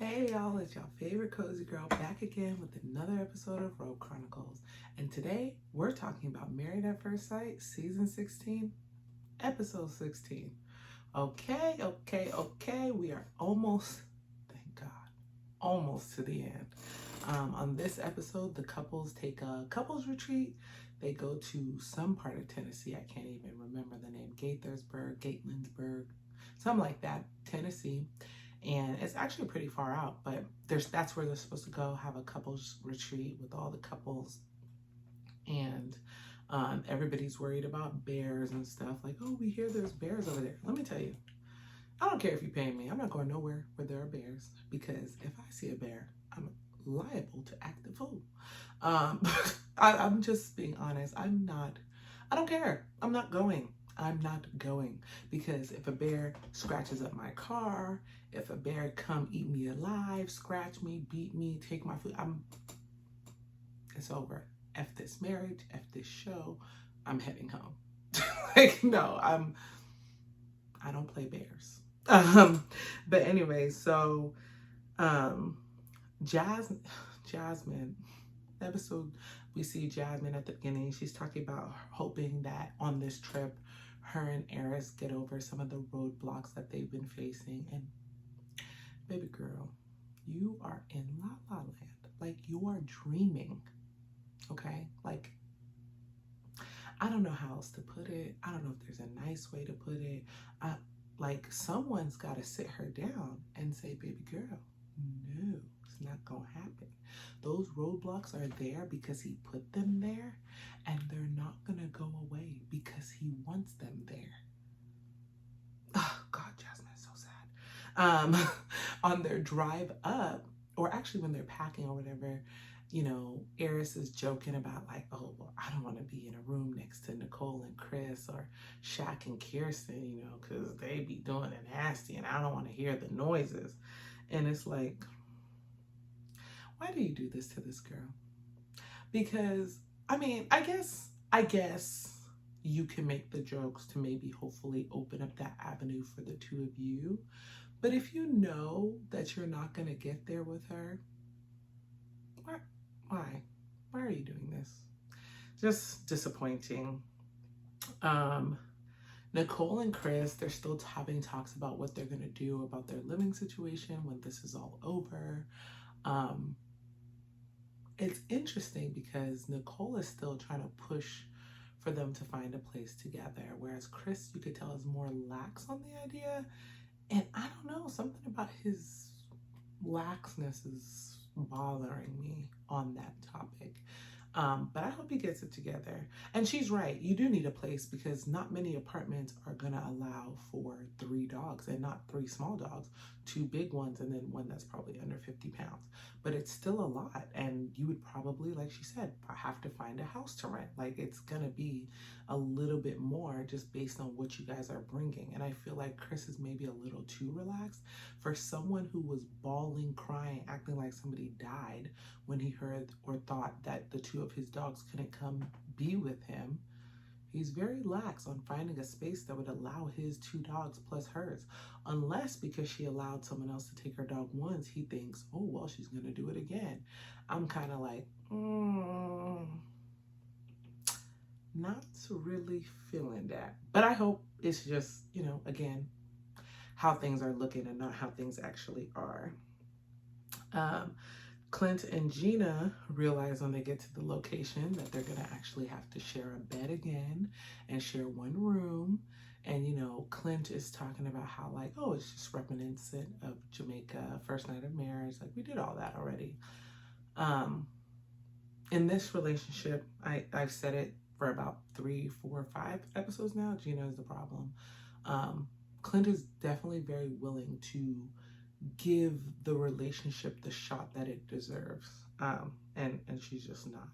Hey y'all, it's your favorite cozy girl back again with another episode of Robe Chronicles. And today we're talking about Married at First Sight, Season 16, Episode 16. Okay. We are almost, thank God, almost to the end. On this episode, the couples take a couples retreat. They go to some part of Tennessee. I can't even remember the name. Gatlinburg, something like that, Tennessee. And it's actually pretty far out, but that's where they're supposed to go have a couples retreat with all the couples. And everybody's worried about bears and stuff. Like, oh, we hear there's bears over there. Let me tell you, I don't care if you pay me. I'm not going nowhere where there are bears, because if I see a bear, I'm liable to act the fool. I'm just being honest. I don't care. I'm not going. Because if a bear scratches up my car, if a bear come eat me alive, scratch me, beat me, take my food, it's over. F this marriage, F this show, I'm heading home. No, I don't play bears. But anyway, so Jasmine episode, we see Jasmine at the beginning. She's talking about hoping that on this trip, her and Eris get over some of the roadblocks that they've been facing. And baby girl, you are in La La Land. Like, you are dreaming, okay? Like, I don't know how else to put it. I don't know if there's a nice way to put it. Like, someone's got to sit her down and say, baby girl, no, it's not going to happen. Those roadblocks are there because he put them there, and they're not going to go away because he wants them there. Oh, God, Jasmine is so sad. On their drive up, or actually when they're packing or whatever, you know, Eris is joking about like, oh, well, I don't want to be in a room next to Nicole and Chris or Shaq and Kirsten, you know, because they be doing it nasty and I don't want to hear the noises. And it's like, why do you do this to this girl? Because, I mean, I guess you can make the jokes to maybe hopefully open up that avenue for the two of you. But if you know that you're not going to get there with her, why? Why are you doing this? Just disappointing. Nicole and Chris, they're still having talks about what they're going to do about their living situation when this is all over. It's interesting because Nicole is still trying to push for them to find a place together, whereas Chris, you could tell, is more lax on the idea. And I don't know, something about his laxness is bothering me on that topic. But I hope he gets it together. And she's right. You do need a place because not many apartments are going to allow for 3 dogs, and not 3 small dogs, 2 big ones, and then one that's probably under 50 pounds. But it's still a lot. And you would probably, like she said, have to find a house to rent. Like, it's going to be a little bit more just based on what you guys are bringing. And I feel like Chris is maybe a little too relaxed for someone who was bawling, crying, acting like somebody died when he heard or thought that the 2 of his dogs couldn't come be with him. He's very lax on finding a space that would allow his 2 dogs plus hers. Unless because she allowed someone else to take her dog once, he thinks, oh, well, she's going to do it again. I'm kind of like, not really feeling that. But I hope it's just, you know, again, how things are looking and not how things actually are. Clint and Gina realize when they get to the location that they're going to actually have to share a bed again and share one room. And, you know, Clint is talking about how, like, oh, it's just reminiscent of Jamaica, first night of marriage. Like, we did all that already. In this relationship, I've said it for about 3, 4, 5 episodes now. Gina is the problem. Clint is definitely very willing to give the relationship the shot that it deserves. And she's just not.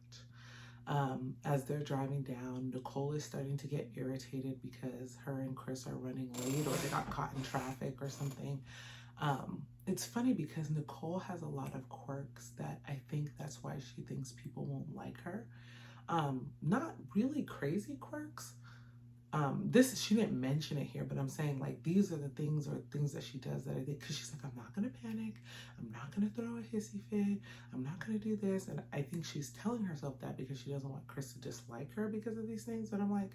As they're driving down, Nicole is starting to get irritated because her and Chris are running late, or they got caught in traffic or something. It's funny because Nicole has a lot of quirks that I think that's why she thinks people won't like her. Not really crazy quirks, This, she didn't mention it here, but I'm saying like these are the things or things that she does that I think, because she's like, I'm not gonna panic, I'm not gonna throw a hissy fit, I'm not gonna do this. And I think she's telling herself that because she doesn't want Chris to dislike her because of these things. But I'm like,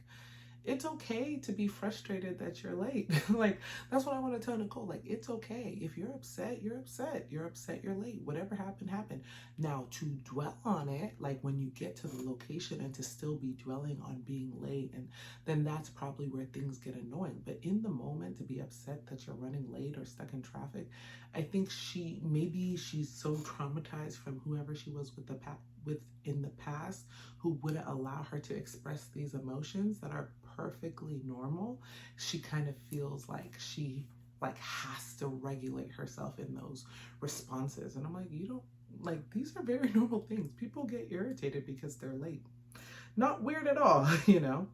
it's okay to be frustrated that you're late. Like, that's what I want to tell Nicole. Like, it's okay. If you're upset, you're upset. You're upset, you're late. Whatever happened, happened. Now, to dwell on it, like when you get to the location and to still be dwelling on being late, and then that's probably where things get annoying. But in the moment, to be upset that you're running late or stuck in traffic, I think maybe she's so traumatized from whoever she was with in the past, who wouldn't allow her to express these emotions that are perfectly normal. She kind of feels like she has to regulate herself in those responses. And I'm like, you don't, like, these are very normal things. People get irritated because they're late. Not weird at all, you know?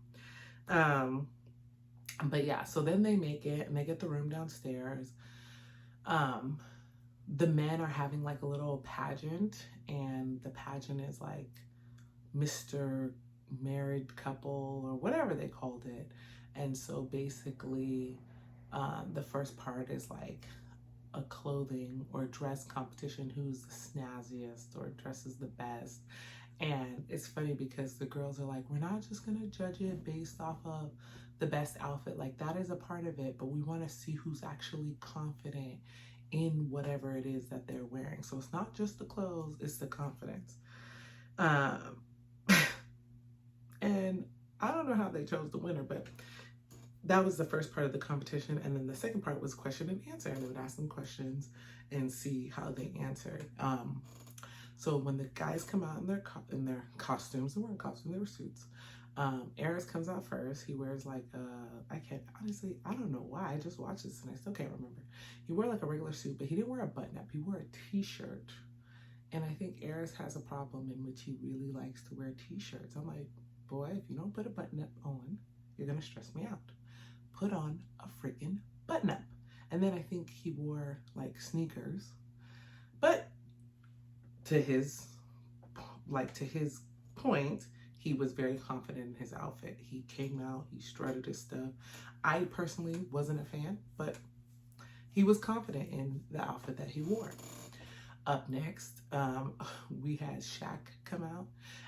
But yeah, so then they make it and they get the room downstairs. The men are having like a little pageant, and the pageant is like Mr. Married Couple or whatever they called it. And so basically, the first part is like a clothing or dress competition, who's the snazziest or dresses the best. And it's funny because the girls are like, we're not just gonna judge it based off of the best outfit. Like, that is a part of it, but we want to see who's actually confident in whatever it is that they're wearing. So it's not just the clothes, it's the confidence. And I don't know how they chose the winner, but that was the first part of the competition. And then the second part was question and answer, and they would ask them questions and see how they answered. So when the guys come out in their costumes, they weren't costumes, they were suits. Aris comes out first. He wears like I don't know why. I just watched this and I still can't remember. He wore like a regular suit, but he didn't wear a button-up. He wore a t-shirt. And I think Aris has a problem in which he really likes to wear t-shirts. I'm like, boy, if you don't put a button-up on, you're gonna stress me out. Put on a freaking button-up. And then I think he wore like sneakers. But to his point, he was very confident in his outfit. He came out, he strutted his stuff. I personally wasn't a fan, but he was confident in the outfit that he wore. Up next, we had Shaq come out,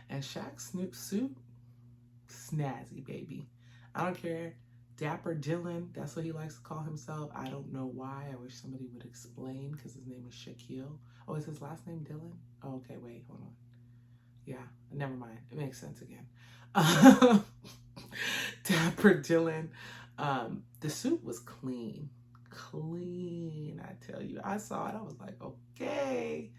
and Shaq's new suit, snazzy, baby. I don't care. Dapper Dylan, that's what he likes to call himself. I don't know why. I wish somebody would explain, because his name is Shaquille. Oh, is his last name Dylan? Oh, okay, wait, hold on. Yeah, never mind. It makes sense again. Dapper Dylan. The suit was clean. Clean, I tell you. I saw it. I was like, okay,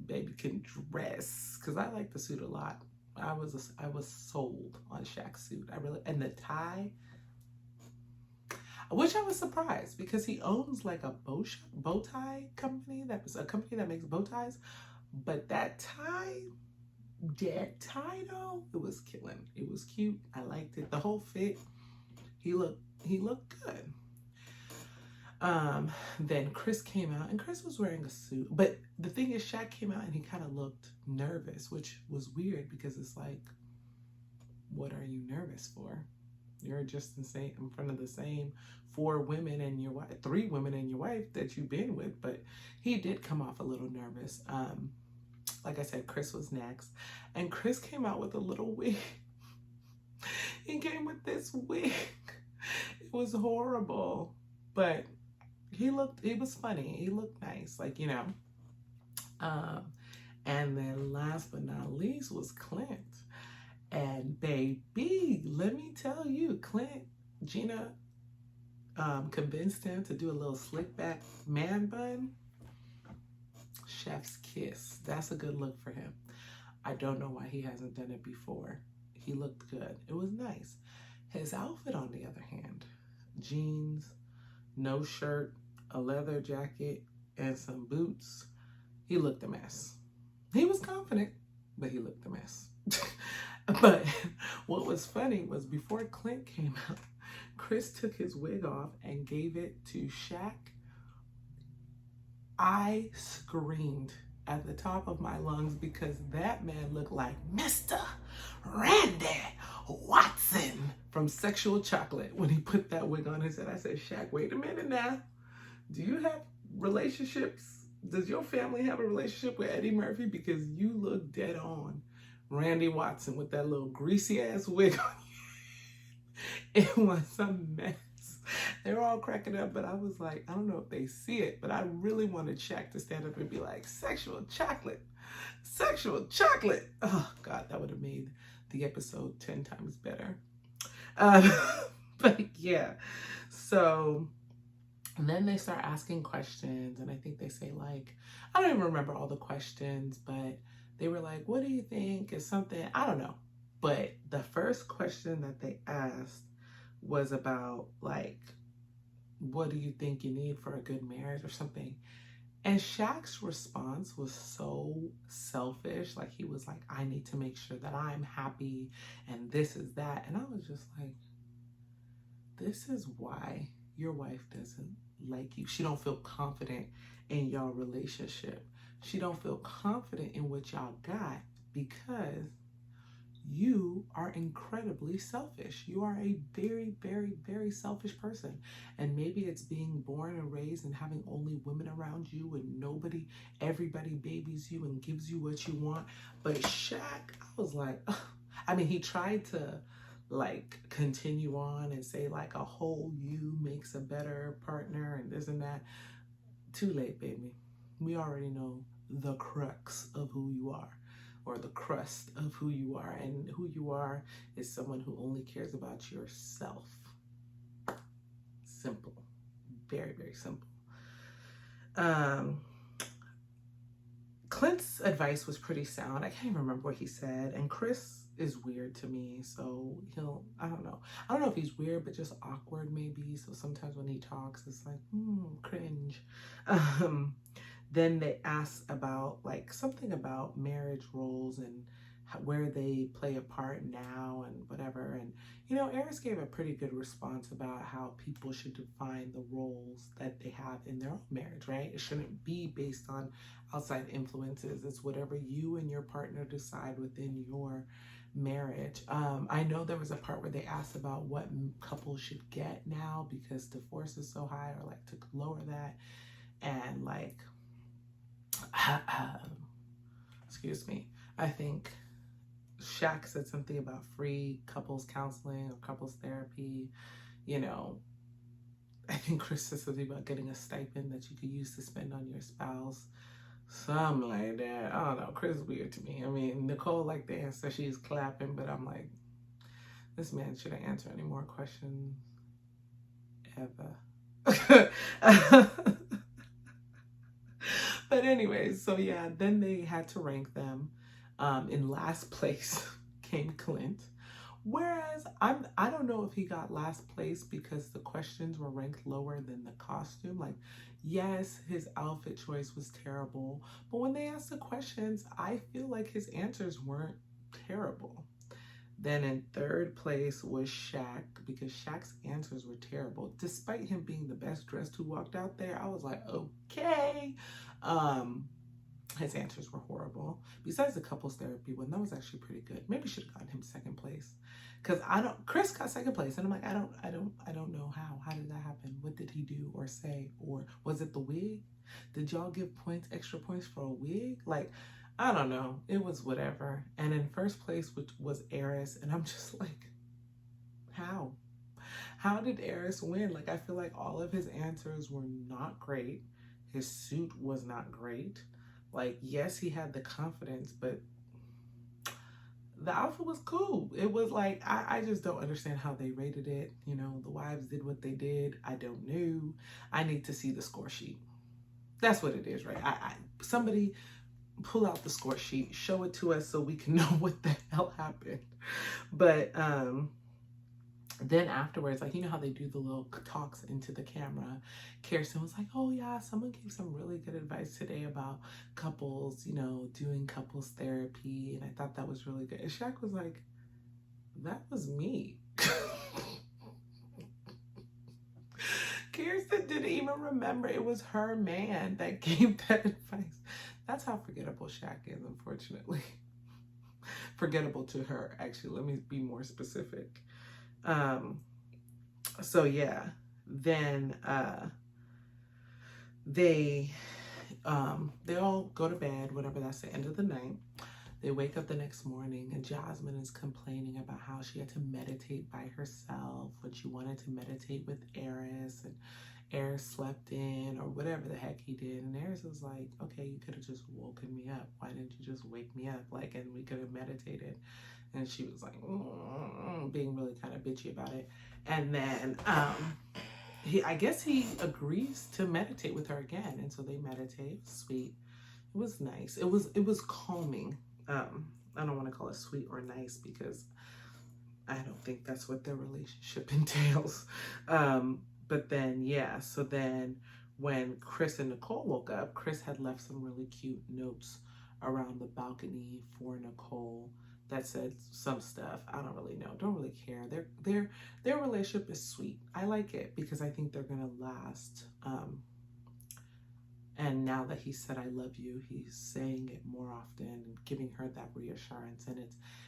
baby can dress. Because I like the suit a lot. I was sold on Shaq's suit. And the tie, which I was surprised, because he owns like a bow tie company. That was a company that makes bow ties. But that tie though, it was killing. It was cute. I liked it. The whole fit, he looked good. Then Chris came out, and Chris was wearing a suit. But the thing is, Shaq came out and he kind of looked nervous, which was weird, because it's like, what are you nervous for? You're just in front of the same 4 women and your wife, 3 women and your wife that you've been with. But he did come off a little nervous. Like I said, Chris was next, and Chris came out with a little wig. He came with this wig. It was horrible, but he was funny. He looked nice, like, you know. And then last but not least was Clint. And baby, let me tell you, Gina convinced him to do a little slick back man bun. Chef's kiss. That's a good look for him. I don't know why he hasn't done it before. He looked good. It was nice. His outfit, on the other hand, jeans, no shirt, a leather jacket, and some boots. He looked a mess. He was confident, but he looked a mess. But what was funny was, before Clint came out, Chris took his wig off and gave it to Shaq. I screamed at the top of my lungs, because that man looked like Mr. Randy Watson from Sexual Chocolate when he put that wig on his head. I said, Shaq, wait a minute now. Do you have relationships? Does your family have a relationship with Eddie Murphy? Because you look dead on Randy Watson with that little greasy ass wig on. It was a mess. They were all cracking up, but I was like, I don't know if they see it, but I really wanted Shaq to stand up and be like, Sexual Chocolate, Sexual Chocolate. Oh God, that would have made the episode 10 times better. But yeah, so then they start asking questions, and I think they say like, I don't even remember all the questions, but they were like, what do you think is something, I don't know. But the first question that they asked was about like, what do you think you need for a good marriage or something? And Shaq's response was so selfish. Like he was like, I need to make sure that I'm happy and this is that. And I was just like, this is why your wife doesn't like you. She don't feel confident in y'all relationship. She don't feel confident in what y'all got because you are incredibly selfish. You are a very, very, very selfish person. And maybe it's being born and raised and having only women around you and everybody babies you and gives you what you want. But Shaq, I was like, ugh. I mean, he tried to like continue on and say like a whole you makes a better partner and this and that. Too late, baby. We already know the crux of who you are, or the crust of who you are. And who you are is someone who only cares about yourself. Simple. Very, very simple. Clint's advice was pretty sound. I can't even remember what he said. And Chris is weird to me. So I don't know. I don't know if he's weird, but just awkward maybe. So sometimes when he talks, it's like, cringe. Then they asked about like something about marriage roles and where they play a part now and whatever. And, Eris gave a pretty good response about how people should define the roles that they have in their own marriage, right? It shouldn't be based on outside influences. It's whatever you and your partner decide within your marriage. I know there was a part where they asked about what couples should get now because divorce is so high, or like to lower that. And like, excuse me, I think Shaq said something about free couples counseling or couples therapy. I think Chris said something about getting a stipend that you could use to spend on your spouse. Something like that. I don't know. Chris is weird to me. I mean, Nicole liked the answer. She's clapping, but I'm like, this man shouldn't answer any more questions ever. But anyways, so yeah, then they had to rank them. In last place came Clint. Whereas I don't know if he got last place because the questions were ranked lower than the costume. Like, yes, his outfit choice was terrible, but when they asked the questions, I feel like his answers weren't terrible. Then in third place was Shaq, because Shaq's answers were terrible. Despite him being the best dressed who walked out there, I was like, okay. His answers were horrible. Besides the couples therapy one, that was actually pretty good. Maybe should have gotten him second place. Because Chris got second place. And I'm like, I don't know how. How did that happen? What did he do or say? Or was it the wig? Did y'all give extra points for a wig? Like, I don't know. It was whatever. And in first place, which was Eris. And I'm just like, how? How did Eris win? Like, I feel like all of his answers were not great. His suit was not great. Like, yes, he had the confidence, but the outfit was cool. It was like, I just don't understand how they rated it. The wives did what they did. I don't know. I need to see the score sheet. That's what it is, right? Somebody pull out the score sheet, show it to us so we can know what the hell happened. But then afterwards, like, how they do the little talks into the camera, Kirsten was like, oh yeah, someone gave some really good advice today about couples, doing couples therapy. And I thought that was really good. And Shaq was like, that was me. Kirsten didn't even remember it was her man that gave that advice. That's how forgettable Shaq is, unfortunately. forgettable to her, actually. Let me be more specific. So yeah, then they all go to bed, whatever, that's the end of the night. They wake up the next morning and Jasmine is complaining about how she had to meditate by herself when she wanted to meditate with Eris, and Eris slept in or whatever the heck he did. And Eris was like, okay, you could have just woken me up. Why didn't you just wake me up? Like, and we could have meditated. And she was like, being really kind of bitchy about it. And then I guess he agrees to meditate with her again. And so they meditate. It was sweet. It was nice. It was calming. I don't want to call it sweet or nice because I don't think that's what their relationship entails. But then, yeah, so then when Chris and Nicole woke up, Chris had left some really cute notes around the balcony for Nicole that said some stuff. I don't really know. Don't really care. Their relationship is sweet. I like it because I think they're gonna last. And now that he said I love you, he's saying it more often and giving her that reassurance. And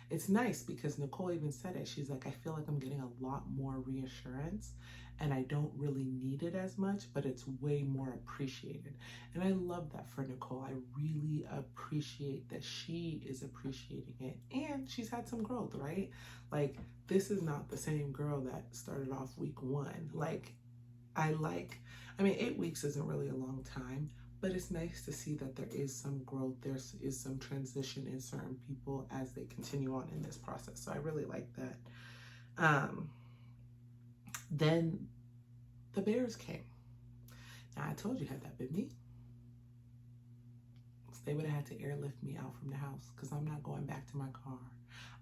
it's nice because Nicole even said it. She's like, I feel like I'm getting a lot more reassurance and I don't really need it as much, but it's way more appreciated. And I love that for Nicole. I really appreciate that she is appreciating it. And she's had some growth, right? Like, this is not the same girl that started off week 1. Like, I mean, 8 weeks isn't really a long time, but it's nice to see that there is some growth, there is some transition in certain people as they continue on in this process. So I really like that. Then the bears came. Now I told you, had that been me, they would have had to airlift me out from the house because I'm not going back to my car.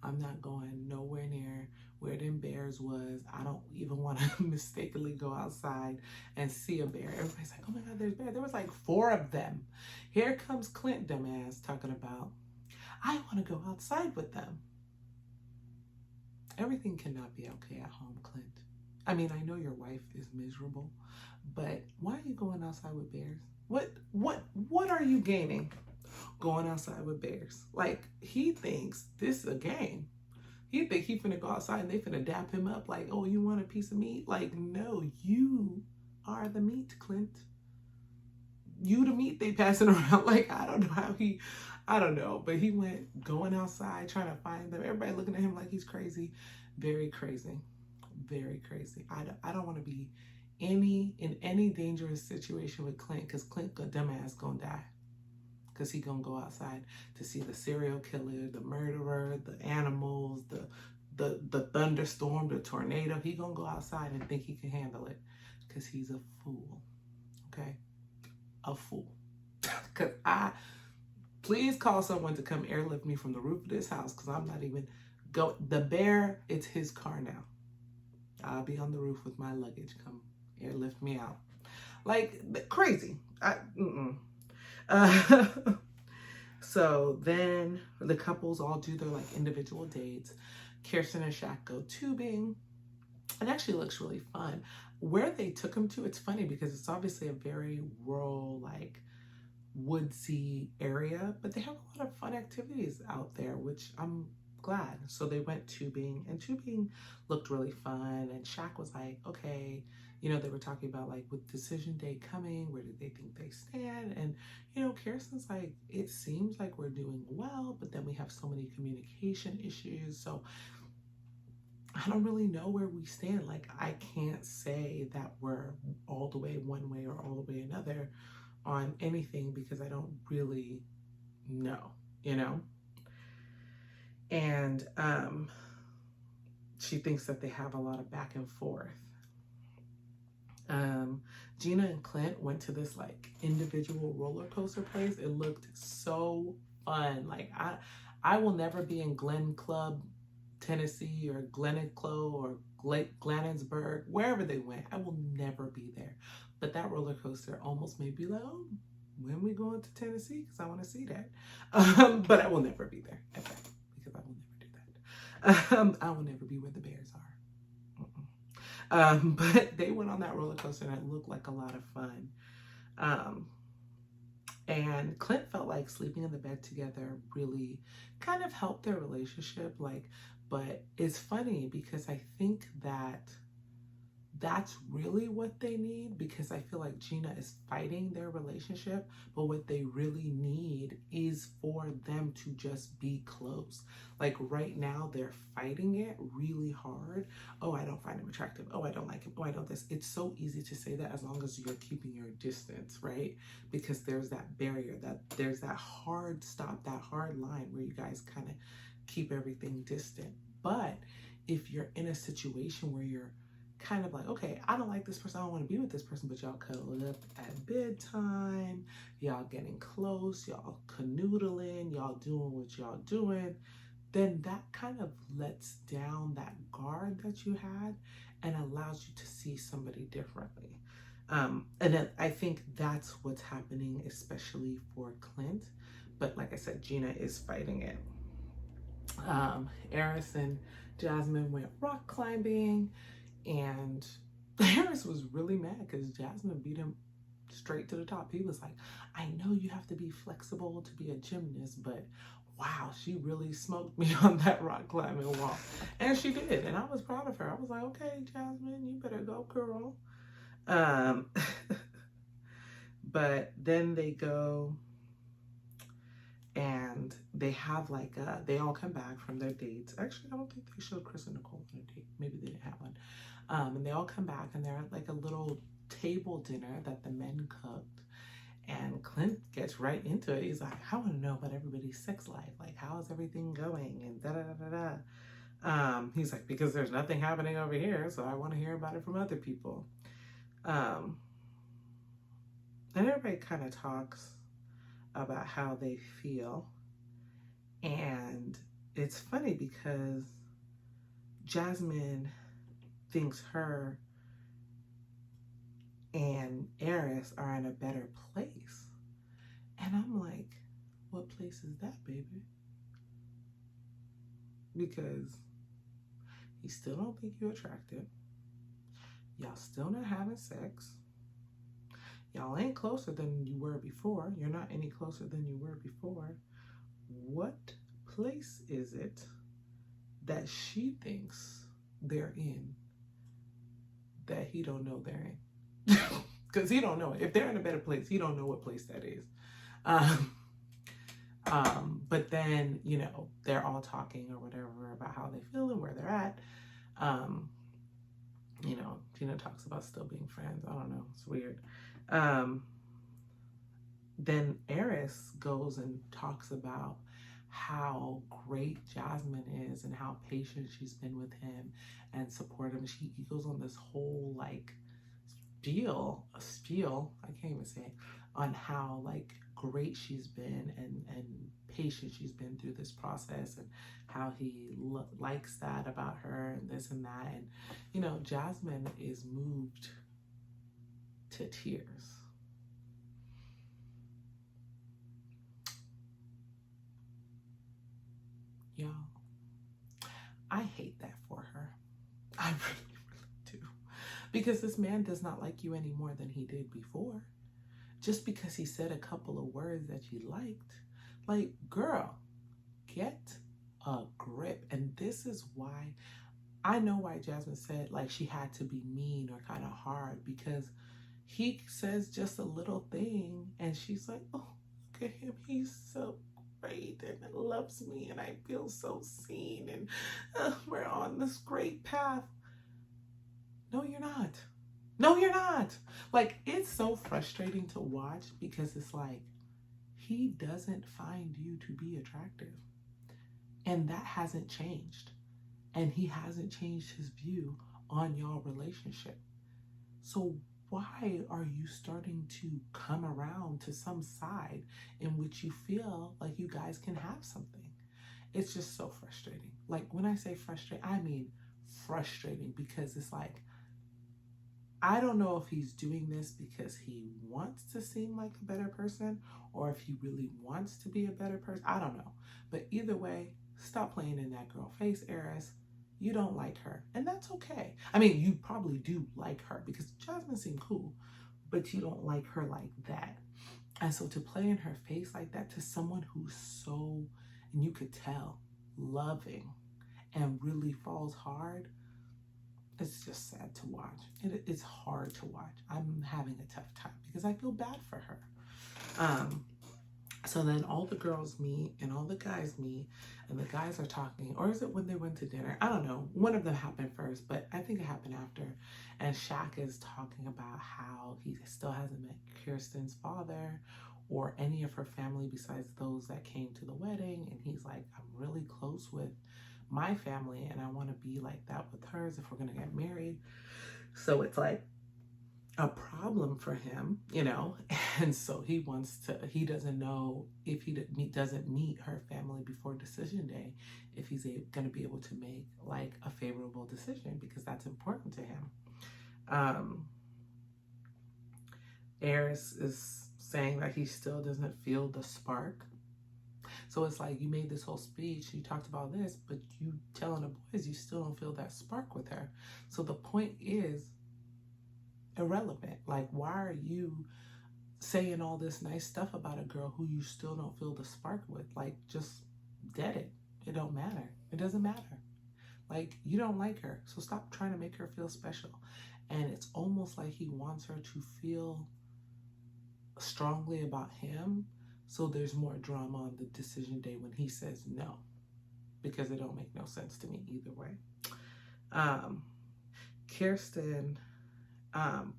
I'm not going nowhere near where them bears was. I don't even want to mistakenly go outside and see a bear. Everybody's like, oh my God, there's bears. There was like 4 of them. Here comes Clint, dumbass, talking about, I want to go outside with them. Everything cannot be okay at home, Clint. I mean, I know your wife is miserable, but why are you going outside with bears? What are you gaining going outside with bears? Like, he thinks this is a game. He think he finna go outside and they finna dap him up like, oh, you want a piece of meat? Like, no, you are the meat, Clint. You the meat they passing around. Like, I don't know how I don't know, but he went going outside trying to find them. Everybody looking at him like he's crazy. Very crazy. Very crazy. I don't want to be in any dangerous situation with Clint, because Clint, dumbass, gonna die. Because he gonna go outside to see the serial killer, the murderer, the animals, the thunderstorm, the tornado. He gonna go outside and think he can handle it because he's a fool. Okay? A fool. Because please call someone to come airlift me from the roof of this house, because I'm not even the bear, it's his car now. I'll be on the roof with my luggage. Come airlift me out. Like, crazy. So then the couples all do their like individual dates. Kirsten and Shaq go tubing. It actually looks really fun. Where they took him to, it's funny because it's obviously a very rural, like woodsy area, but they have a lot of fun activities out there, which I'm glad. So they went tubing, and tubing looked really fun. And Shaq was like, okay, you know, they were talking about like with decision day coming, where do they think they stand? And, you know, Kirsten's like, it seems like we're doing well, but then we have so many communication issues. So I don't really know where we stand. Like, I can't say that we're all the way one way or all the way another on anything because I don't really know, you know? And she thinks that they have a lot of back and forth. Gina and Clint went to this like individual roller coaster place. It looked so fun. Like, I will never be in Glen Club, Tennessee, or Gleniclo, or Glanensburg, wherever they went. I will never be there. But that roller coaster almost made me like, oh, when we going to Tennessee? Because I want to see that. But I will never be there, ever, because I will never do that. I will never be where the bears are. But they went on that roller coaster and it looked like a lot of fun. And Clint felt like sleeping in the bed together really kind of helped their relationship. But it's funny because I think that that's really what they need, because I feel like Gina is fighting their relationship, but what they really need is for them to just be close. Like right now, they're fighting it really hard. Oh, I don't find him attractive. Oh, I don't like him. Oh, I don't this. It's so easy to say that as long as you're keeping your distance, right? Because there's that barrier, that there's that hard stop, that hard line where you guys kind of keep everything distant. But if you're in a situation where you're kind of like, okay, I don't like this person, I don't want to be with this person, but y'all cuddle up at bedtime, y'all getting close, y'all canoodling, y'all doing what y'all doing, then that kind of lets down that guard that you had and allows you to see somebody differently. And then I think that's what's happening, especially for Clint. But like I said, Gina is fighting it. Eris and Jasmine went rock climbing, and Harris was really mad because Jasmine beat him straight to the top. He was like, I know you have to be flexible to be a gymnast, but wow, she really smoked me on that rock climbing wall. And she did. And I was proud of her. I was like, okay, Jasmine, you better go, girl. But then they go and they have like they all come back from their dates. Actually, I don't think they showed Chris and Nicole on a date. Maybe they didn't have one. And they all come back and they're at like a little table dinner that the men cooked. And Clint gets right into it. He's like, I want to know about everybody's sex life. Like, how is everything going? And da-da-da-da-da. He's like, because there's nothing happening over here, so I want to hear about it from other people. And everybody kind of talks about how they feel. And it's funny because Jasmine thinks her and Eris are in a better place. And I'm like, what place is that, baby? Because he still don't think you're attractive. Y'all still not having sex. Y'all ain't closer than you were before. You're not any closer than you were before. What place is it that she thinks they're in that he don't know they're in? Because he don't know it. If they're in a better place, he don't know what place that is. But then, you know, they're all talking or whatever about how they feel and where they're at. You know, Gina talks about still being friends. I don't know. It's weird. Then Eris goes and talks about how great Jasmine is and how patient she's been with him and supportive. He goes on this whole like spiel, I can't even say it, on how like great she's been and patient she's been through this process, and how he likes that about her and this and that. And you know, Jasmine is moved to tears. Y'all, I hate that for her. I really, really do. Because this man does not like you any more than he did before. Just because he said a couple of words that you liked. Like, girl, get a grip. And this is why, I know why Jasmine said like she had to be mean or kind of hard, because he says just a little thing and she's like, oh, look at him, he's so great and loves me and I feel so seen and we're on this great path. No, you're not. No, you're not. Like, it's so frustrating to watch because it's like, he doesn't find you to be attractive. And that hasn't changed. And he hasn't changed his view on your relationship. So why are you starting to come around to some side in which you feel like you guys can have something? It's just so frustrating. Like, when I say frustrating, I mean frustrating, because it's like, I don't know if he's doing this because he wants to seem like a better person or if he really wants to be a better person. I don't know. But either way, stop playing in that girl face, Eris. You don't like her, and that's okay. I mean, you probably do like her because Jasmine seemed cool, but you don't like her like that. And so to play in her face like that to someone who's so, and you could tell, loving and really falls hard, it's just sad to watch. It's hard to watch. I'm having a tough time because I feel bad for her. So then all the girls meet and all the guys meet, and the guys are talking, or is it when they went to dinner? I don't know. One of them happened first, but I think it happened after. And Shaq is talking about how he still hasn't met Kirsten's father or any of her family besides those that came to the wedding. And he's like, I'm really close with my family and I want to be like that with hers if we're going to get married. So it's like a problem for him, you know, and so he doesn't know if he doesn't meet her family before decision day, if he's going to be able to make like a favorable decision, because that's important to him. Eris is saying that he still doesn't feel the spark. So it's like, you made this whole speech, you talked about this, but you telling the boys you still don't feel that spark with her. So the point is irrelevant. Like, why are you saying all this nice stuff about a girl who you still don't feel the spark with? Like, just get it. It don't matter. It doesn't matter. Like, you don't like her, so stop trying to make her feel special. And it's almost like he wants her to feel strongly about him, so there's more drama on the decision day when he says no, because it don't make no sense to me either way. Kirsten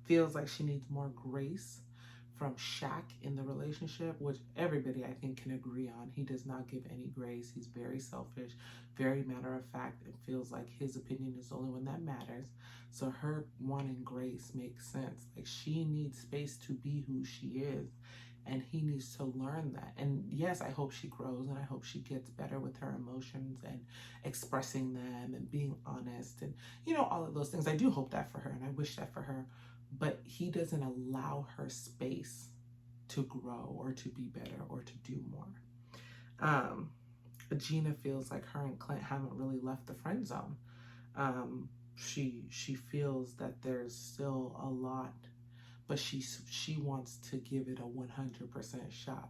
feels like she needs more grace from Shaq in the relationship, which everybody I think can agree on. He does not give any grace. He's very selfish, very matter of fact, and feels like his opinion is the only one that matters. So her wanting grace makes sense. Like, she needs space to be who she is, and he needs to learn that. And yes, I hope she grows, and I hope she gets better with her emotions and expressing them and being honest and, you know, all of those things. I do hope that for her, and I wish that for her. But he doesn't allow her space to grow or to be better or to do more. Gina feels like her and Clint haven't really left the friend zone. She feels that there's still a lot, but she wants to give it a 100% shot.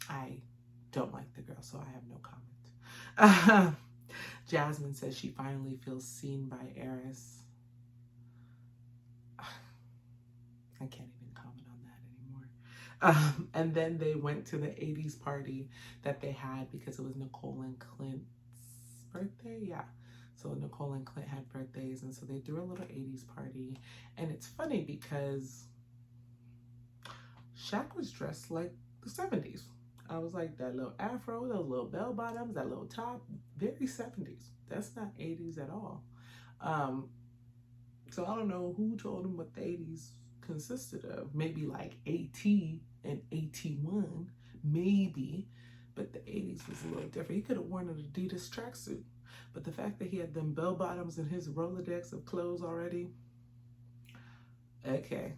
I don't like the girl, so I have no comment. Jasmine says she finally feels seen by Eris. I can't even comment on that anymore. And then they went to the 80s party that they had because it was Nicole and Clint's birthday. Yeah. So Nicole and Clint had birthdays, and so they threw a little 80s party. And it's funny because Shaq was dressed like the 70s. I was like, that little afro, those little bell bottoms, that little top, very 70s. That's not 80s at all. So I don't know who told him what the 80s consisted of. Maybe like AT and AT1, maybe. But the 80s was a little different. He could have worn an Adidas tracksuit. But the fact that he had them bell bottoms in his Rolodex of clothes already, okay.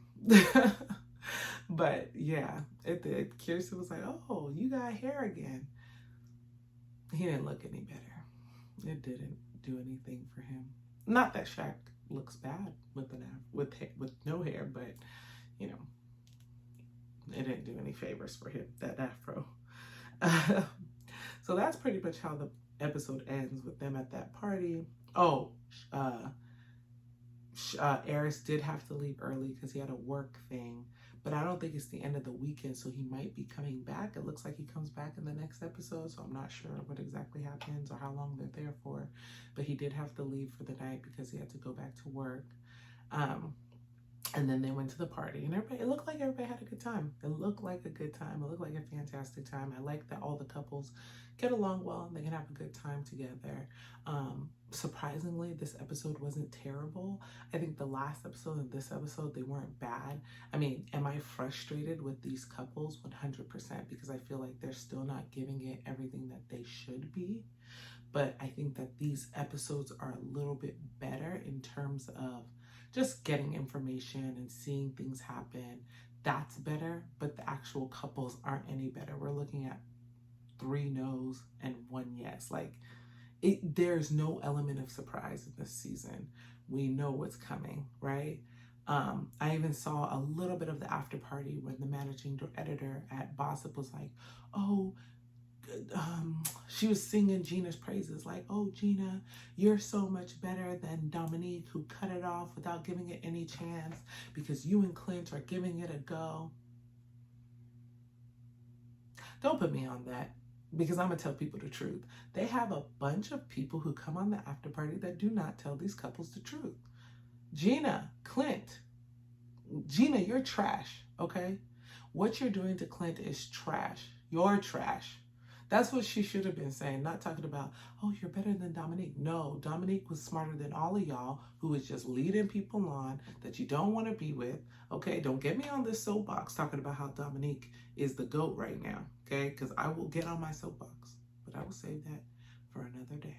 But yeah, it did. Kirsten was like, oh, you got hair again. He didn't look any better. It didn't do anything for him. Not that Shaq looks bad with no hair, but you know, it didn't do any favors for him, that afro. So that's pretty much how the episode ends, with them at that party. Oh, Eris did have to leave early because he had a work thing, but I don't think it's the end of the weekend, so he might be coming back. It looks like he comes back in the next episode, so I'm not sure what exactly happens or how long they're there for, but he did have to leave for the night because he had to go back to work. And then they went to the party, and it looked like everybody had a good time. It looked like a good time. It looked like a fantastic time. I like that all the couples get along well and they can have a good time together. Surprisingly, this episode wasn't terrible. I think the last episode and this episode, they weren't bad. I mean, am I frustrated with these couples? 100%, because I feel like they're still not giving it everything that they should be. But I think that these episodes are a little bit better in terms of just getting information and seeing things happen. That's better, but the actual couples aren't any better. We're looking at 3 no's and 1 yes. Like, there's no element of surprise in this season. We know what's coming, right? I even saw a little bit of the after party when the managing editor at Gossip was like, oh, she was singing Gina's praises, like, oh, Gina, you're so much better than Dominique, who cut it off without giving it any chance because you and Clint are giving it a go. Don't put me on that, because I'm going to tell people the truth. They have a bunch of people who come on the after party that do not tell these couples the truth. Gina, Clint, Gina, you're trash, okay? What you're doing to Clint is trash. You're trash. That's what she should have been saying, not talking about, oh, you're better than Dominique. No, Dominique was smarter than all of y'all who was just leading people on that you don't want to be with. Okay, don't get me on this soapbox talking about how Dominique is the GOAT right now, okay? Because I will get on my soapbox, but I will save that for another day.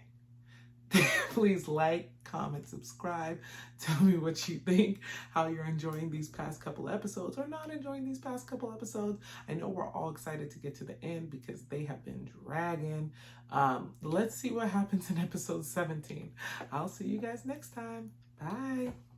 Please like, comment, subscribe. Tell me what you think, how you're enjoying these past couple episodes or not enjoying these past couple episodes. I know we're all excited to get to the end because they have been dragging. Let's see what happens in episode 17. I'll see you guys next time. Bye.